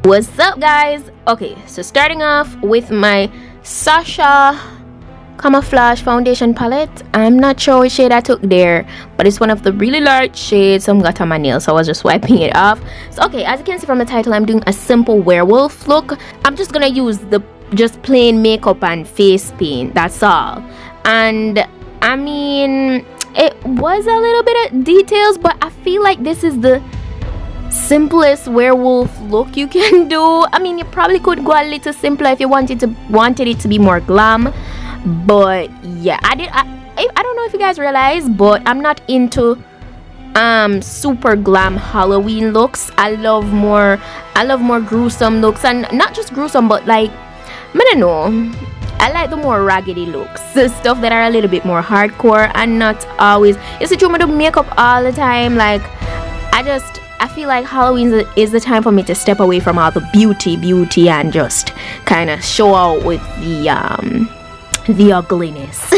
What's up, guys? Okay, so starting off with my Sasha camouflage foundation palette. I'm not sure which shade I took there, but it's one of the really large shades. Some got on my nail, so I was just wiping it off. So okay, as you can see from the title, I'm doing a simple werewolf look. I'm just gonna use the just plain makeup and face paint, that's all. And I mean, it was a little bit of details, but I feel like this is the simplest werewolf look you can do. I mean, you probably could go a little simpler if you wanted it to be more glam, but yeah, I don't know if you guys realize, but I'm not into super glam Halloween looks. I love more gruesome looks, and not just gruesome, but like, I don't know, I like the more raggedy looks, stuff that are a little bit more hardcore and not always. You see, I do makeup all the time. Like, I feel like Halloween is the time for me to step away from all the beauty and just kind of show out with the ugliness.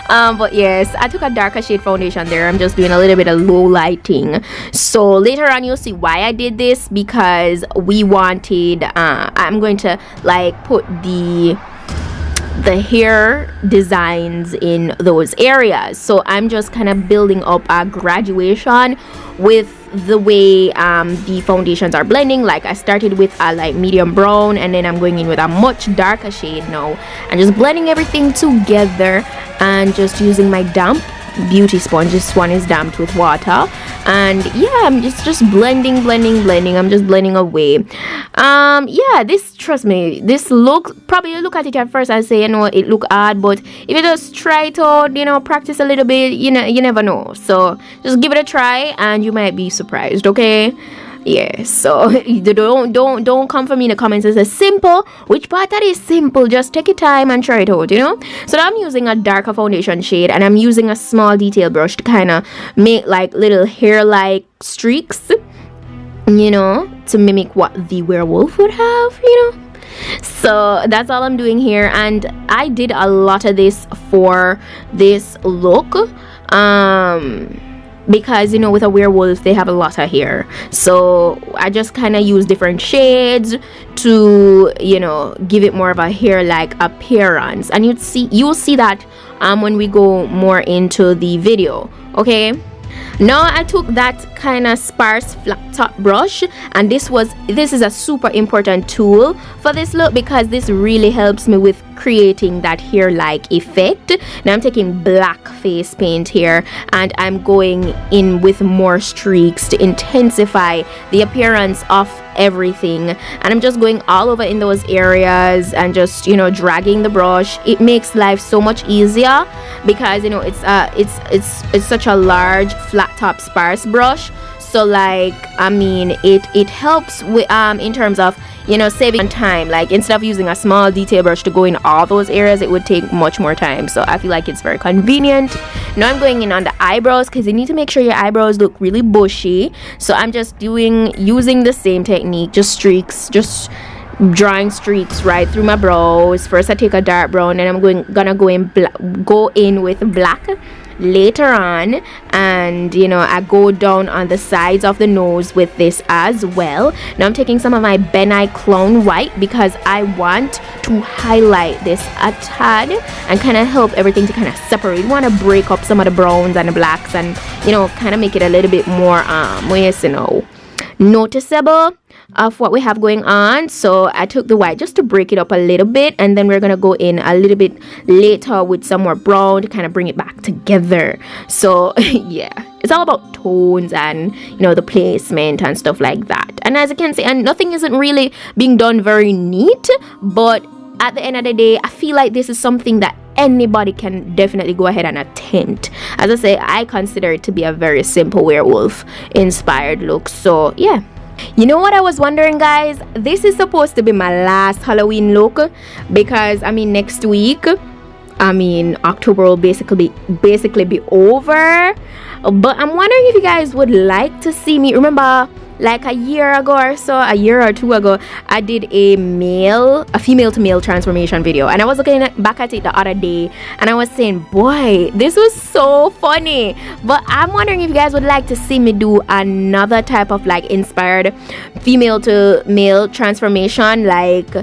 But yes, I took a darker shade foundation there. I'm just doing a little bit of low lighting. So later on you'll see why I did this, because we wanted I'm going to like put the hair designs in those areas. So I'm just kind of building up a graduation with the way the foundations are blending. Like, I started with a like medium brown, and then I'm going in with a much darker shade now, and just blending everything together and just using my damp beauty sponge. This one is damped with water, and yeah, I'm just blending. I'm just blending away. Yeah, trust me, this look, probably you look at it at first and say, you know, it look odd, but if you just try it out, you know, practice a little bit, you know, you never know. So just give it a try and you might be surprised. Okay, yeah, so don't come for me in the comments and say simple. Which part that is simple? Just take your time and try it out, you know. So now I'm using a darker foundation shade, and I'm using a small detail brush to kind of make like little hair like streaks, you know, to mimic what the werewolf would have, you know. So that's all I'm doing here, and I did a lot of this for this look, because, you know, with a werewolf they have a lot of hair, so I just kind of use different shades to, you know, give it more of a hair like appearance, and you'll see that when we go more into the video. Okay, now I took that kind of sparse flat top brush, and this is a super important tool for this look, because this really helps me with creating that hair like effect. Now I'm taking black face paint here, and I'm going in with more streaks to intensify the appearance of everything, and I'm just going all over in those areas and just, you know, dragging the brush. It makes life so much easier, because, you know, it's such a large flat top sparse brush. So like, I mean, it helps with in terms of, you know, saving time. Like, instead of using a small detail brush to go in all those areas, it would take much more time. So I feel like it's very convenient. Now I'm going in on the eyebrows, because you need to make sure your eyebrows look really bushy. So I'm just using the same technique, just streaks, just drawing streaks right through my brows. First I take a dark brown, and I'm gonna go in with black later on, and, you know, I go down on the sides of the nose with this as well. Now I'm taking some of my Ben Nye Clown White, because I want to highlight this a tad and kind of help everything to kind of separate. You want to break up some of the browns and the blacks, and, you know, kind of make it a little bit more you know, noticeable of what we have going on. So I took the white just to break it up a little bit, and then we're gonna go in a little bit later with some more brown to kind of bring it back together. So yeah, it's all about tones and, you know, the placement and stuff like that. And as you can see, and nothing isn't really being done very neat, but at the end of the day, I feel like this is something that anybody can definitely go ahead and attempt. As I say, I consider it to be a very simple werewolf inspired look. So yeah, you know what I was wondering, guys, this is supposed to be my last Halloween look, because I mean, next week, I mean, October will basically be over. But I'm wondering if you guys would like to see me. Remember, like a year ago or so, a year or two ago, I did a female to male transformation video, and I was looking back at it the other day, and I was saying, boy, this was so funny. But I'm wondering if you guys would like to see me do another type of like inspired female to male transformation. Like,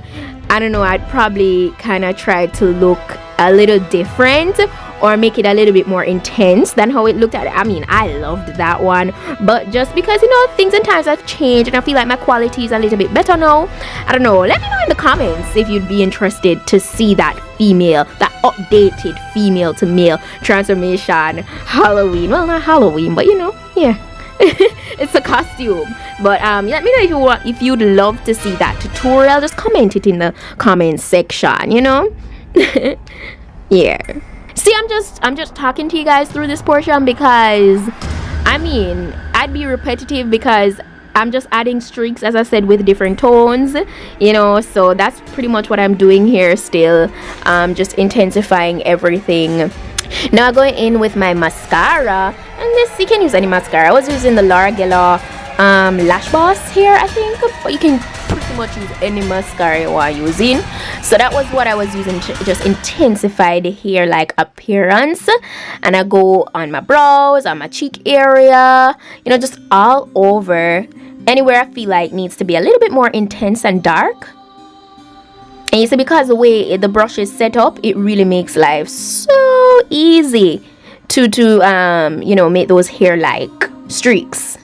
I don't know, I'd probably kind of try to look a little different or make it a little bit more intense than how it looked at. I mean, I loved that one, but just because, you know, things and times have changed and I feel like my quality is a little bit better now, I don't know, let me know in the comments if you'd be interested to see that updated female to male transformation Halloween. Well, not Halloween, but you know, yeah. It's a costume. But let me know if you'd love to see that tutorial. Just comment it in the comment section, you know. Yeah. See, I'm just talking to you guys through this portion because I mean, I'd be repetitive because I'm just adding streaks, as I said, with different tones, you know. So that's pretty much what I'm doing here still. Just intensifying everything. Now I'm going in with my mascara, and this, you can use any mascara. I was using the Laura Geller Lash Boss here, I think, but you can pretty much use any mascara you are using. So that was what I was using to just intensify the hair like appearance. And I go on my brows, on my cheek area, you know, just all over, anywhere I feel like needs to be a little bit more intense and dark. And you see, because the way the brush is set up, it really makes life so easy to you know, make those hair like streaks.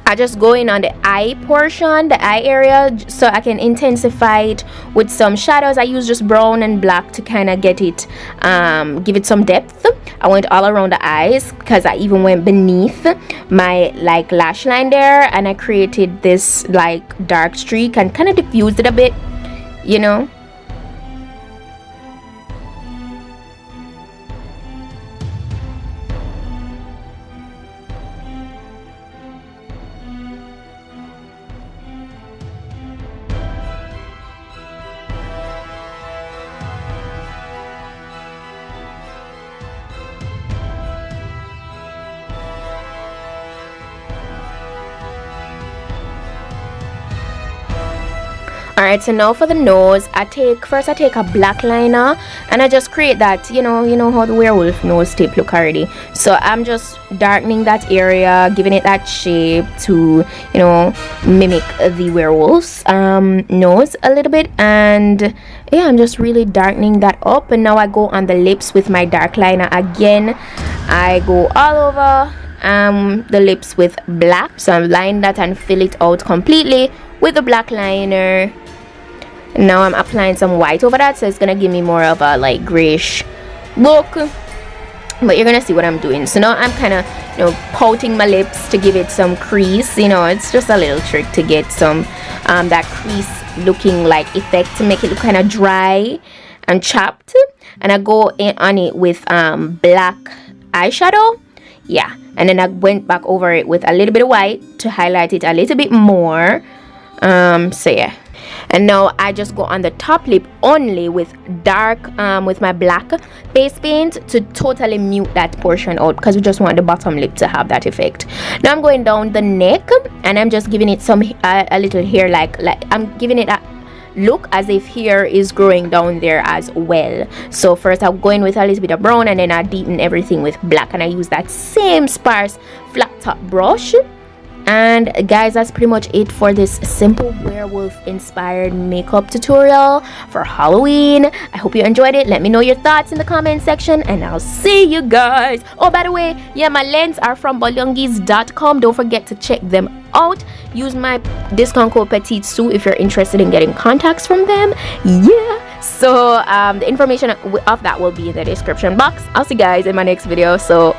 I just go in on the eye portion, the eye area, so I can intensify it with some shadows. I use just brown and black to kind of get it, give it some depth. I went all around the eyes because I even went beneath my like lash line there, and I created this like dark streak and kind of diffused it a bit, you know. Alright, so now for the nose, I take a black liner and I just create that, you know how the werewolf nose tip look already. So I'm just darkening that area, giving it that shape to, you know, mimic the werewolf's nose a little bit. And yeah, I'm just really darkening that up. And now I go on the lips with my dark liner again. I go all over the lips with black, so I'm line that and fill it out completely with the black liner. Now I'm applying some white over that, so it's gonna give me more of a like grayish look, but you're gonna see what I'm doing. So now I'm kind of, you know, pouting my lips to give it some crease. You know, it's just a little trick to get some that crease looking like effect, to make it look kind of dry and chapped. And I go in on it with black eyeshadow, yeah, and then I went back over it with a little bit of white to highlight it a little bit more. So yeah, and now I just go on the top lip only with dark with my black face paint to totally mute that portion out, because we just want the bottom lip to have that effect. Now I'm going down the neck and I'm just giving it some a little hair like I'm giving it a look as if hair is growing down there as well. So first I'm going with a little bit of brown, and then I deepen everything with black, and I use that same sparse flat top brush. And guys, that's pretty much it for this simple werewolf inspired makeup tutorial for Halloween. I hope you enjoyed it. Let me know your thoughts in the comment section, and I'll see you guys. Oh, by the way, yeah, my lens are from Bolyongis.com. Don't forget to check them out. Use my discount code PETITE-SUE if you're interested in getting contacts from them. Yeah, so the information of that will be in the description box. I'll see you guys in my next video. So